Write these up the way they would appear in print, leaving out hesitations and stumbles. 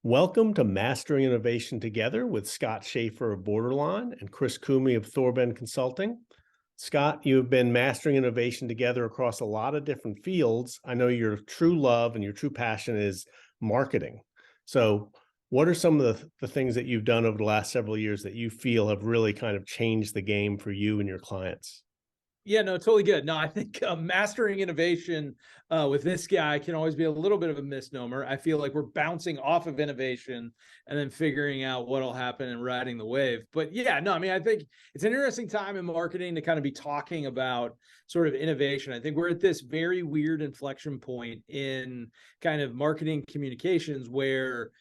Welcome to Mastering Innovation Together with Scott Schafer of Borderline and Chris Koomey of Thorben Consulting. Scott, you've been mastering innovation together across a lot of different fields. I know your true love and your true passion is marketing. So what are some of the things that you've done over the last several years that you feel have really kind of changed the game for you and your clients? Yeah, no, totally good. No, I think mastering innovation with this guy can always be a little bit of a misnomer. I feel like we're bouncing off of innovation and then figuring out what'll happen and riding the wave. But yeah, no, I mean, I think it's an interesting time in marketing to kind of be talking about sort of innovation. I think we're at this very weird inflection point in kind of marketing communications where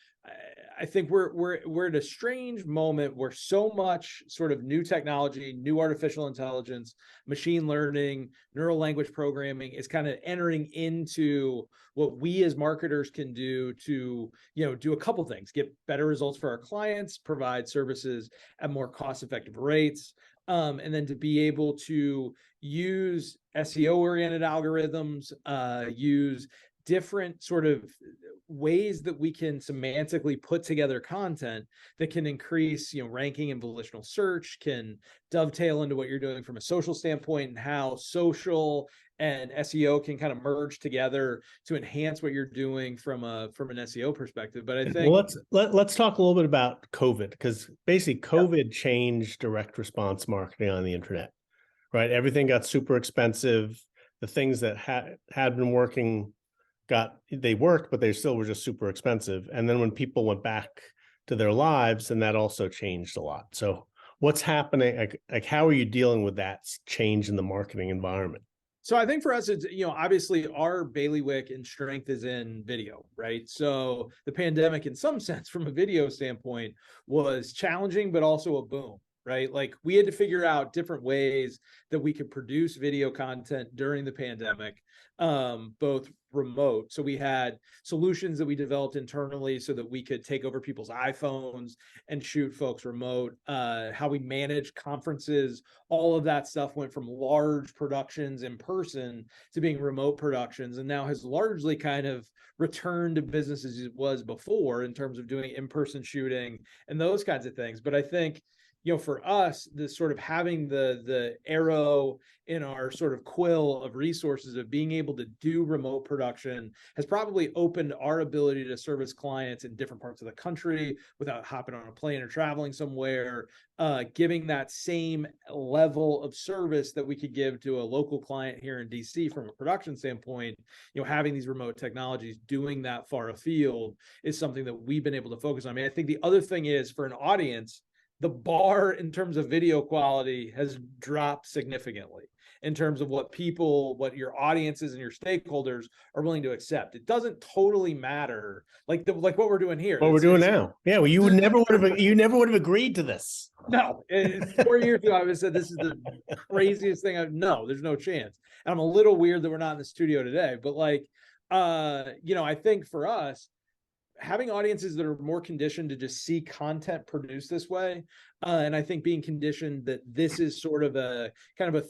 I think we're at a strange moment where so much sort of new technology, new artificial intelligence, machine learning, neural language programming is kind of entering into what we as marketers can do to, do a couple things: get better results for our clients, provide services at more cost-effective rates, and then to be able to use SEO-oriented algorithms, use different sort of ways that we can semantically put together content that can increase, ranking in volitional search, can dovetail into what you're doing from a social standpoint, and how social and SEO can kind of merge together to enhance what you're doing from an SEO perspective. But I think, well, let's talk a little bit about COVID, because basically COVID changed direct response marketing on the internet, right? Everything got super expensive. The things that had been working they worked, but they still were just super expensive. And then when people went back to their lives, and that also changed a lot. So what's happening? Like how are you dealing with that change in the marketing environment? So I think for us, it's, obviously our bailiwick and strength is in video, right? So the pandemic, in some sense, from a video standpoint, was challenging, but also a boom, right? Like we had to figure out different ways that we could produce video content during the pandemic, both remote. So we had solutions that we developed internally so that we could take over people's iPhones and shoot folks remote. How we manage conferences, all of that stuff went from large productions in person to being remote productions, and now has largely kind of returned to business as it was before in terms of doing in-person shooting and those kinds of things. But I think, for us, the sort of having the arrow in our sort of quill of resources of being able to do remote production has probably opened our ability to service clients in different parts of the country without hopping on a plane or traveling somewhere, giving that same level of service that we could give to a local client here in DC from a production standpoint. Having these remote technologies doing that far afield is something that we've been able to focus on. I mean, I think the other thing is, for an audience, the bar in terms of video quality has dropped significantly in terms of what your audiences and your stakeholders are willing to accept. It doesn't totally matter, like what we're doing here. What we're doing now. Yeah, well, you never would have agreed to this. No, 4 years ago, I would have said this is the craziest thing. No, there's no chance. And I'm a little weird that we're not in the studio today, but I think for us, having audiences that are more conditioned to just see content produced this way, and I think being conditioned that this is sort of a kind of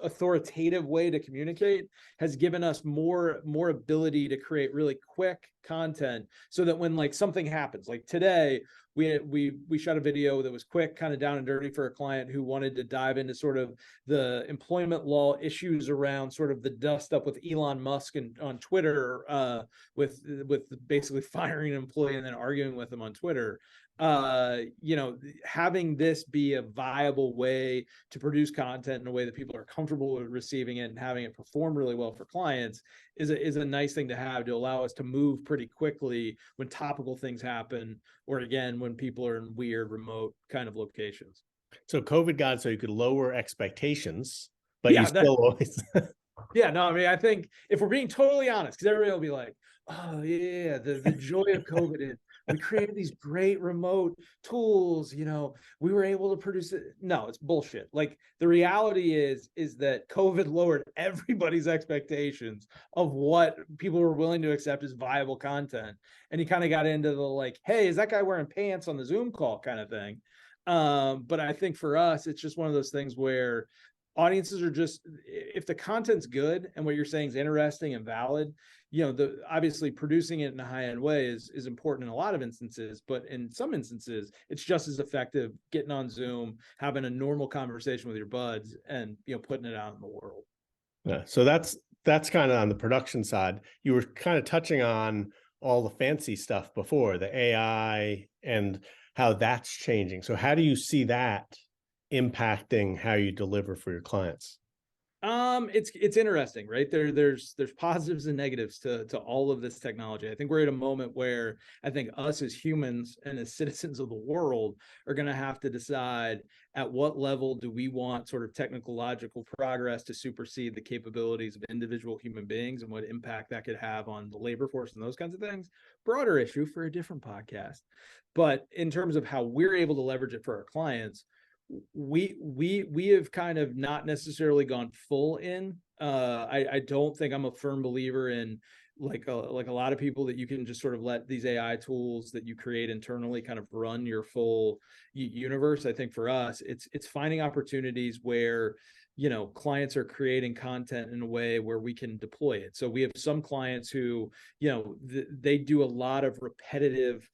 authoritative way to communicate, has given us more ability to create really quick content, so that when like something happens, like today, we shot a video that was quick, kind of down and dirty, for a client who wanted to dive into sort of the employment law issues around sort of the dust up with Elon Musk and on Twitter, with basically firing an employee and then arguing with him on Twitter. Having this be a viable way to produce content in a way that people are comfortable with receiving it and having it perform really well for clients is a nice thing to have, to allow us to move pretty quickly when topical things happen, or again, when people are in weird remote kind of locations. So COVID got so you could lower expectations, but you still always. Yeah, no, I mean, I think if we're being totally honest, because everybody will be like, oh yeah, the joy of COVID is we created these great remote tools, we were able to produce it. No, it's bullshit. Like, the reality is that COVID lowered everybody's expectations of what people were willing to accept as viable content. And you kind of got into the like, hey, is that guy wearing pants on the Zoom call kind of thing. But I think for us, it's just one of those things where audiences are just, if the content's good and what you're saying is interesting and valid, obviously producing it in a high-end way is important in a lot of instances, but in some instances, it's just as effective getting on Zoom, having a normal conversation with your buds, and putting it out in the world. Yeah. So that's kind of on the production side. You were kind of touching on all the fancy stuff before, the AI and how that's changing. So how do you see that impacting how you deliver for your clients? It's interesting, right? There's positives and negatives to all of this technology. I think we're at a moment where I think us as humans and as citizens of the world are going to have to decide at what level do we want sort of technological progress to supersede the capabilities of individual human beings, and what impact that could have on the labor force and those kinds of things. Broader issue for a different podcast. But in terms of how we're able to leverage it for our clients, we have kind of not necessarily gone full in. I don't think I'm a firm believer in like a lot of people that you can just sort of let these AI tools that you create internally kind of run your full universe. I think for us, it's finding opportunities where clients are creating content in a way where we can deploy it. So we have some clients who they do a lot of repetitive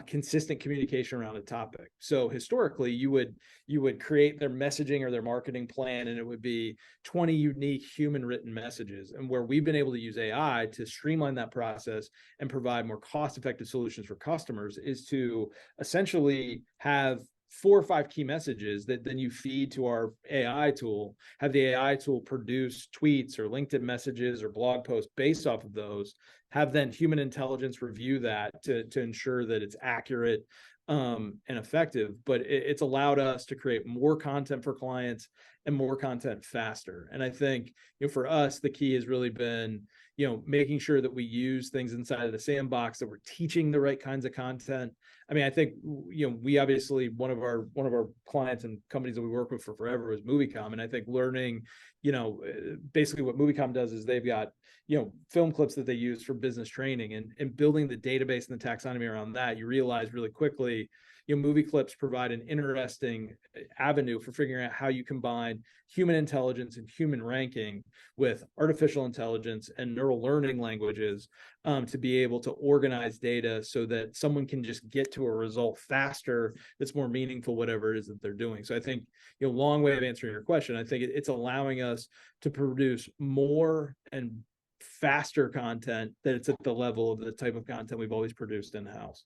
consistent communication around a topic. So historically, you would create their messaging or their marketing plan, and it would be 20 unique human written messages. And where we've been able to use AI to streamline that process and provide more cost-effective solutions for customers is to essentially have 4 or 5 key messages that then you feed to our AI tool, have the AI tool produce tweets or LinkedIn messages or blog posts based off of those, have then human intelligence review that to ensure that it's accurate and effective. But it's allowed us to create more content for clients and more content faster. And I think for us, the key has really been making sure that we use things inside of the sandbox, that we're teaching the right kinds of content. I mean, I think we obviously one of our clients and companies that we work with for forever was MovieCom, and I think learning basically what MovieCom does is they've got film clips that they use for business training, and building the database and the taxonomy around that. You realize really quickly movie clips provide an interesting avenue for figuring out how you combine human intelligence and human ranking with artificial intelligence and neural learning languages to be able to organize data so that someone can just get to a result faster that's more meaningful, whatever it is that they're doing. So I think, long way of answering your question, I think it's allowing us to produce more and faster content that it's at the level of the type of content we've always produced in-house.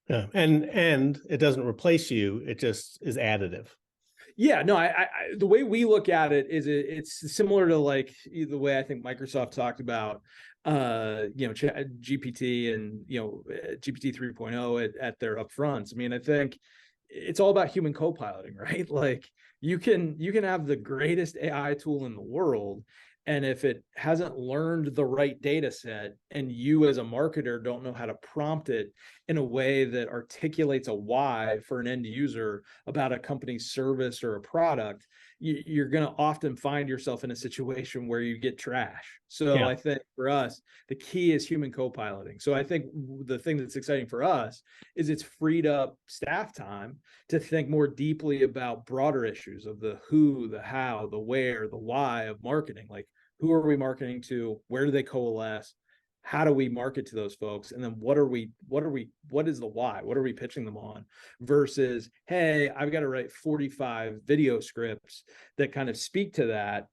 Yeah, and it doesn't replace you; it just is additive. Yeah, no, I the way we look at it is it's similar to like the way I think Microsoft talked about GPT and GPT 3.0 at their upfronts. I mean, I think it's all about human co-piloting, right? Like you can have the greatest AI tool in the world, and if it hasn't learned the right data set, and you as a marketer don't know how to prompt it in a way that articulates a why for an end user about a company's service or a product, you're going to often find yourself in a situation where you get trash. So yeah. I think for us, the key is human co-piloting. So I think the thing that's exciting for us is it's freed up staff time to think more deeply about broader issues of the who, the how, the where, the why of marketing. Like, who are we marketing to? Where do they coalesce? How do we market to those folks? And then what is the why? What are we pitching them on? Versus, hey, I've got to write 45 video scripts that kind of speak to that,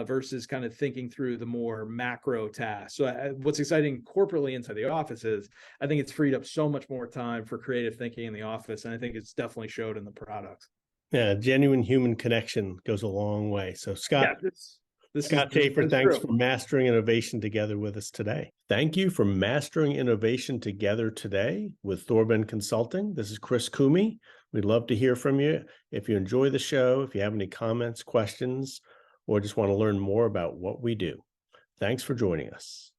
versus kind of thinking through the more macro tasks. So what's exciting corporately inside the office is I think it's freed up so much more time for creative thinking in the office. And I think it's definitely showed in the products. Yeah, genuine human connection goes a long way. So Scott, Scott Schafer, thanks for mastering innovation together with us today. Thank you for mastering innovation together today with Thorben Consulting. This is Chris Koomey. We'd love to hear from you. If you enjoy the show, if you have any comments, questions, or just want to learn more about what we do. Thanks for joining us.